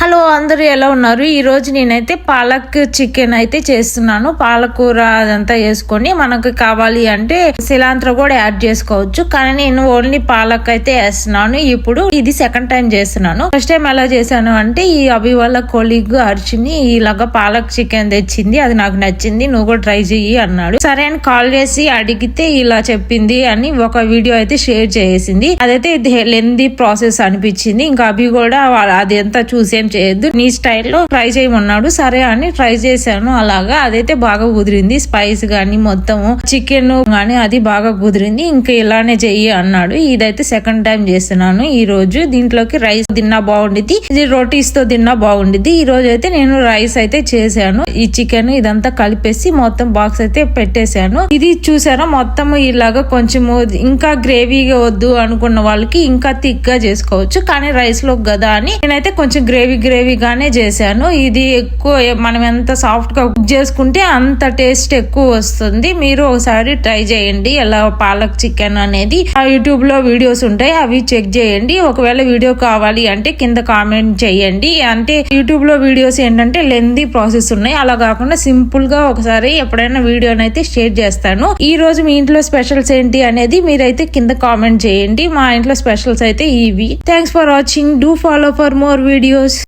Hello అందరూ ఎలా ఉన్నారు? ఈ రోజు నేనైతే పాలక్ చికెన్ అయితే చేస్తున్నాను. పాలకూర అదంతా వేసుకొని మనకు కావాలి అంటే సిలాంత్ర కూడా యాడ్ చేసుకోవచ్చు. కానీ నేను ఓన్లీ పాలక్ అయితే వేస్తున్నాను. ఇప్పుడు ఇది సెకండ్ టైం చేస్తున్నాను. ఫస్ట్ టైం ఎలా చేశాను అంటే ఈ అభి వాళ్ళ కొలీగ్ అర్చుని ఇలాగా పాలక్ చికెన్ తెచ్చింది, అది నాకు నచ్చింది, నువ్వు కూడా ట్రై చెయ్యి అన్నాడు. సరే అని కాల్ చేసి అడిగితే ఇలా చెప్పింది అని ఒక వీడియో అయితే షేర్ చేసింది. అదైతే లెందీ ప్రాసెస్ అనిపించింది. ఇంకా అభి కూడా అది ఎంత చూసే చేయొద్దు, నీ స్టైల్లో ట్రై చేయమన్నాడు. సరే అని ట్రై చేశాను. అలాగా అదైతే బాగా కుదిరింది. స్పైస్ గానీ మొత్తం చికెన్ గానీ అది బాగా కుదిరింది. ఇంకా ఇలానే చెయ్యి అన్నాడు. ఇదైతే సెకండ్ టైం చేస్తున్నాను. ఈ రోజు దీంట్లోకి రైస్ తిన్నా బాగుండిద్ది, ఇది రోటీస్ తో తిన్నా బాగుండిద్ది. ఈ రోజు అయితే నేను రైస్ అయితే చేశాను. ఈ చికెన్ ఇదంతా కలిపేసి మొత్తం బాక్స్ అయితే పెట్టేశాను. ఇది చూసారా మొత్తం ఇలాగా కొంచెం ఇంకా గ్రేవీగా వద్దు అనుకున్న వాళ్ళకి ఇంకా థిక్ గా చేసుకోవచ్చు. కానీ రైస్ లో కదా అని నేనైతే కొంచెం గ్రేవీగానే చేశాను. ఇది ఎక్కువ మనం ఎంత సాఫ్ట్ గా కుక్ చేసుకుంటే అంత టేస్ట్ ఎక్కువ వస్తుంది. మీరు ఒకసారి ట్రై చేయండి. ఎలా పాలక్ చికెన్ అనేది యూట్యూబ్ లో వీడియోస్ ఉంటాయి, అవి చెక్ చేయండి. ఒకవేళ వీడియో కావాలి అంటే కింద కామెంట్ చేయండి. అంటే యూట్యూబ్ లో వీడియోస్ ఏంటంటే లెందీ ప్రాసెస్ ఉన్నాయి, అలా కాకుండా సింపుల్ గా ఒకసారి ఎప్పుడైనా వీడియోనైతే షేర్ చేస్తాను. ఈ రోజు మీ ఇంట్లో స్పెషల్స్ ఏంటి అనేది మీరైతే కింద కామెంట్ చేయండి. మా ఇంట్లో స్పెషల్స్ అయితే ఇవి. Thanks for watching. Do follow for more videos.